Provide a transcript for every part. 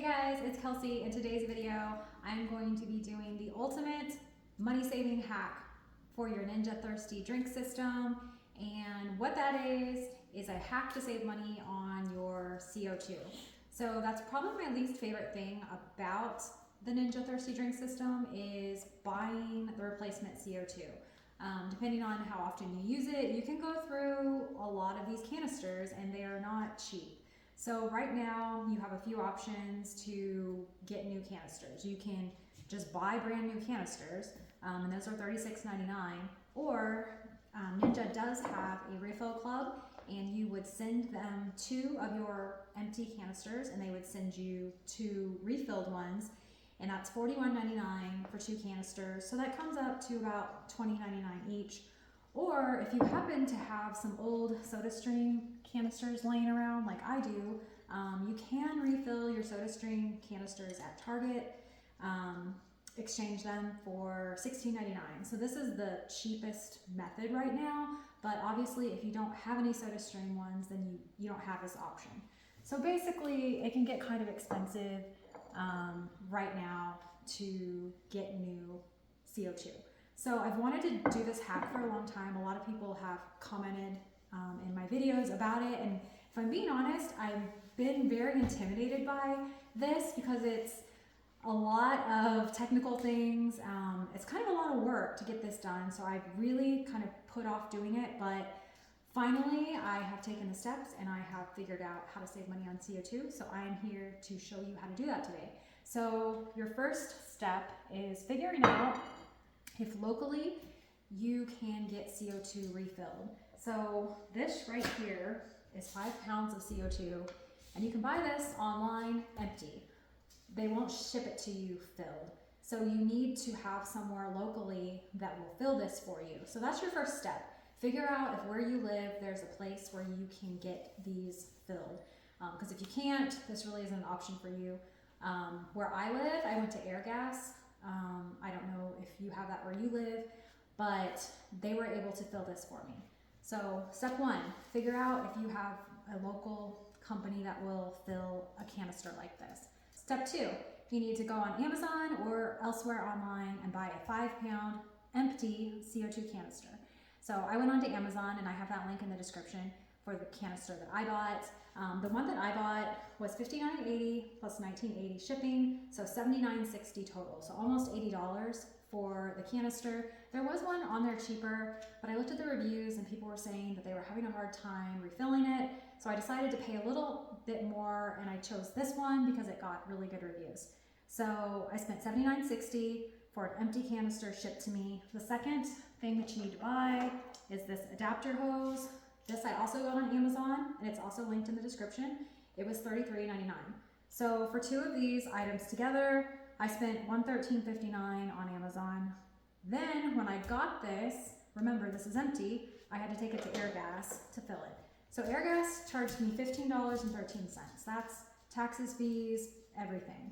Hey guys, it's Kelsey. In today's video, I'm going to be doing the ultimate money-saving hack for your Ninja Thirsti Drink System. And what that is a hack to save money on your CO2. So that's probably my least favorite thing about the Ninja Thirsti Drink System is buying the replacement CO2. Depending on how often you use it, you can go through a lot of these canisters and they are not cheap. So right now you have a few options to get new canisters. You can just buy brand new canisters, and those are $36.99, or Ninja does have a refill club, and you would send them 2 of your empty canisters and they would send you 2 refilled ones, and that's $41.99 for 2 canisters. So that comes up to about $20.99 each. Or if you happen to have some old SodaStream canisters laying around like I do, you can refill your SodaStream canisters at Target, exchange them for $16.99. So this is the cheapest method right now, but obviously if you don't have any SodaStream ones, then you don't have this option. So basically it can get kind of expensive right now to get new CO2. So I've wanted to do this hack for a long time. A lot of people have commented in my videos about it, and if I'm being honest, I've been very intimidated by this because it's a lot of technical things. It's kind of a lot of work to get this done, so I've really kind of put off doing it, but finally I have taken the steps and I have figured out how to save money on CO2, so I am here to show you how to do that today. So your first step is figuring out if locally you can get CO2 refilled. So this right here is 5 pounds of CO2, and you can buy this online empty. They won't ship it to you filled. So you need to have somewhere locally that will fill this for you. So that's your first step. Figure out if where you live, there's a place where you can get these filled. Because if you can't, this really isn't an option for you. Where I live, I went to Airgas. I don't know if you have that where you live, but they were able to fill this for me. So step 1, figure out if you have a local company that will fill a canister like this. Step 2, you need to go on Amazon or elsewhere online and buy a 5-pound empty CO2 canister. So I went onto Amazon, and I have that link in the description for the canister that I bought. The one that I bought was $59.80 plus $19.80 shipping, so $79.60 total, so almost $80 for the canister. There was one on there cheaper, but I looked at the reviews and people were saying that they were having a hard time refilling it, so I decided to pay a little bit more, and I chose this one because it got really good reviews. So I spent $79.60 for an empty canister shipped to me. The second thing that you need to buy is this adapter hose. This I also got on Amazon, and it's also linked in the description. It was $33.99. So for 2 of these items together, I spent $113.59 on Amazon. Then when I got this, remember this is empty, I had to take it to Airgas to fill it. So Airgas charged me $15.13. That's taxes, fees, everything.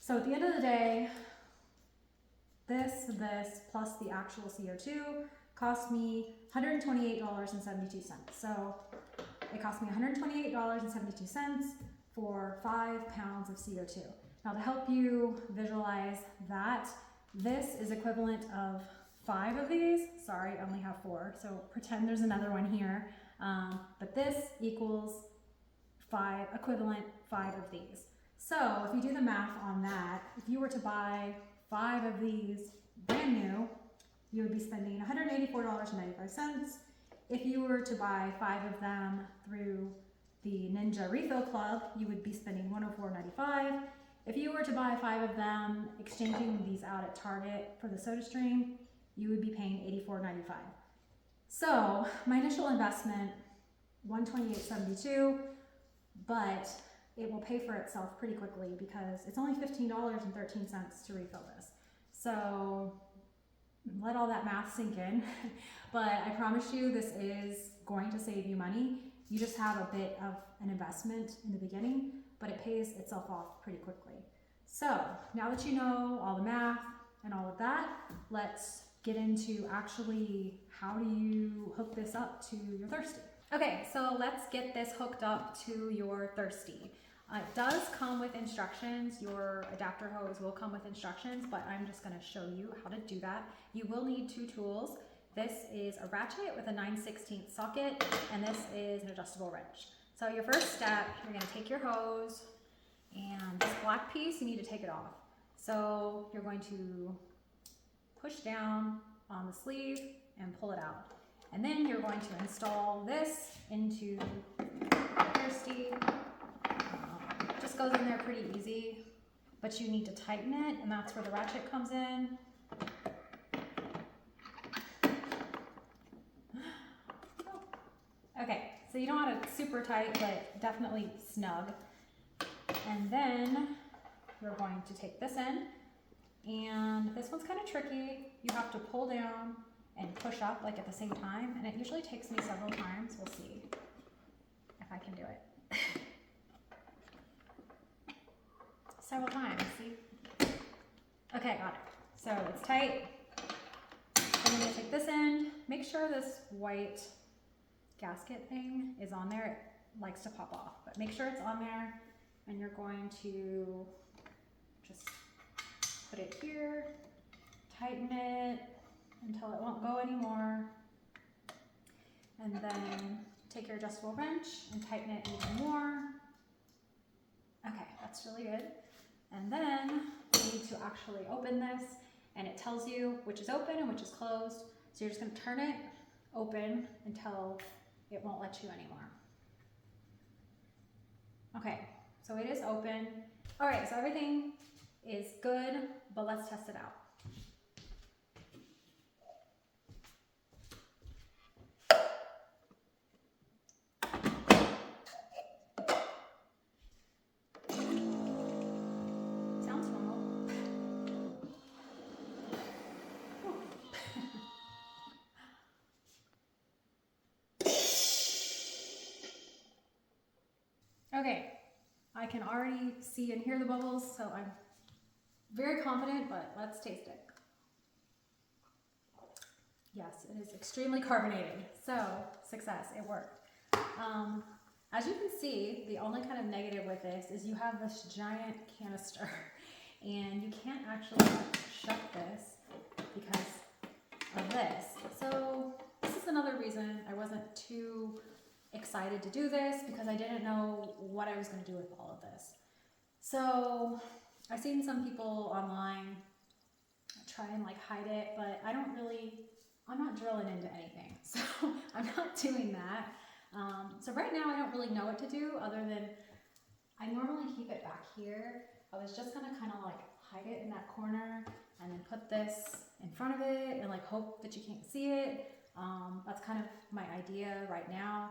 So at the end of the day, this plus the actual CO2 cost me $128.72. So it cost me $128.72 for 5 pounds of CO2. Now to help you visualize that, this is equivalent of 5 of these. Sorry, I only have 4, so pretend there's another one here. But this equals 5 of these. So if you do the math on that, if you were to buy 5 of these brand new, you would be spending $184.95. If you were to buy 5 of them through the Ninja Refill Club, you would be spending $104.95. If you were to buy 5 of them, exchanging these out at Target for the SodaStream, you would be paying $84.95. So my initial investment, $128.72, but it will pay for itself pretty quickly because it's only $15.13 to refill this. So let all that math sink in, but I promise you this is going to save you money. You just have a bit of an investment in the beginning, but it pays itself off pretty quickly. So now that you know all the math and all of that, let's get into actually how do you hook this up to your Thirsti. Okay, so let's get this hooked up to your Thirsti. It does come with instructions. Your adapter hose will come with instructions, but I'm just gonna show you how to do that. You will need two tools. This is a ratchet with a 9/16 socket, and this is an adjustable wrench. So your first step, you're gonna take your hose, and this black piece, you need to take it off. So you're going to push down on the sleeve and pull it out. And then you're going to install this into Thirsti. Just goes in there pretty easy, but you need to tighten it, and that's where the ratchet comes in. Okay, so you don't want it super tight, but definitely snug. And then we're going to take this in, and this one's kind of tricky. You have to pull down and push up like at the same time, and it usually takes me several times. We'll see if I can do it. Several times, see? Okay, got it. So it's tight. I'm gonna take this end. Make sure this white gasket thing is on there. It likes to pop off, but make sure it's on there, and you're going to just put it here, tighten it until it won't go anymore, and then take your adjustable wrench and tighten it even more. Okay, that's really good. And then you need to actually open this, and it tells you which is open and which is closed. So you're just gonna turn it open until it won't let you anymore. Okay, so it is open. All right, so everything is good, but let's test it out. Sounds normal. Okay, I can already see and hear the bubbles, so I'm very confident, but let's taste it. Yes, it is extremely carbonated, so success, it worked. As you can see, the only kind of negative with this is you have this giant canister, and you can't actually shut this because of this. So this is another reason I wasn't too excited to do this, because I didn't know what I was going to do with all of this. So I've seen some people online try and like hide it, but I'm not drilling into anything, so I'm not doing that. So right now I don't really know what to do, other than I normally keep it back here. I was just gonna kind of like hide it in that corner and then put this in front of it and like hope that you can't see it. That's kind of my idea right now.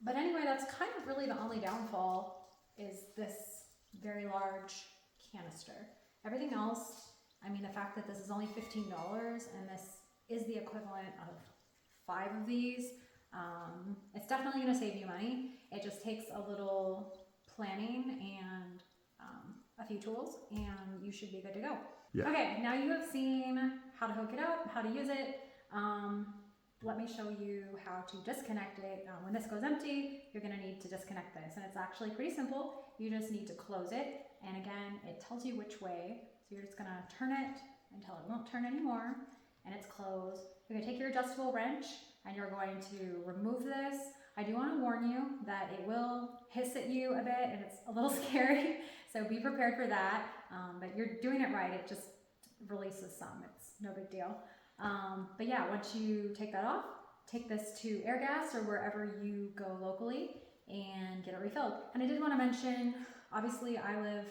But anyway, that's kind of really the only downfall is this very large canister. Everything else, I mean, the fact that this is only $15 and this is the equivalent of 5 of these, it's definitely going to save you money. It just takes a little planning and a few tools, and you should be good to go. Yeah. Okay, now you have seen how to hook it up, how to use it. Let me show you how to disconnect it. When this goes empty, you're going to need to disconnect this, and it's actually pretty simple. You just need to close it, and again, it tells you which way. So you're just going to turn it until it won't turn anymore, and it's closed. You're going to take your adjustable wrench, and you're going to remove this. I do want to warn you that it will hiss at you a bit, and it's a little scary, so be prepared for that. But you're doing it right. It just releases some. It's no big deal. But yeah, once you take that off, take this to Airgas or wherever you go locally and get it refilled. And I did want to mention, obviously I live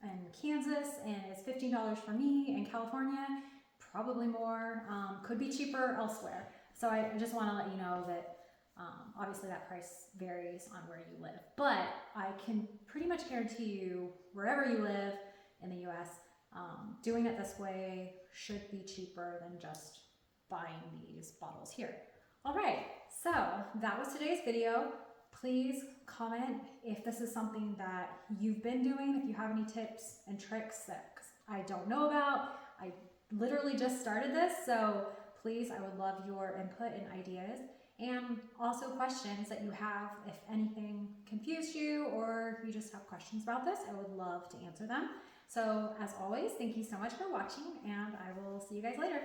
in Kansas and it's $15 for me. In California, probably more, could be cheaper elsewhere. So I just want to let you know that obviously that price varies on where you live, but I can pretty much guarantee you wherever you live in the US, doing it this way should be cheaper than just buying these bottles here. All right, so that was today's video. Please comment if this is something that you've been doing, if you have any tips and tricks that I don't know about. I literally just started this, so please, I would love your input and ideas. and also questions that you have. If anything confused you or you just have questions about this, I would love to answer them. So as always, thank you so much for watching, and I will see you guys later.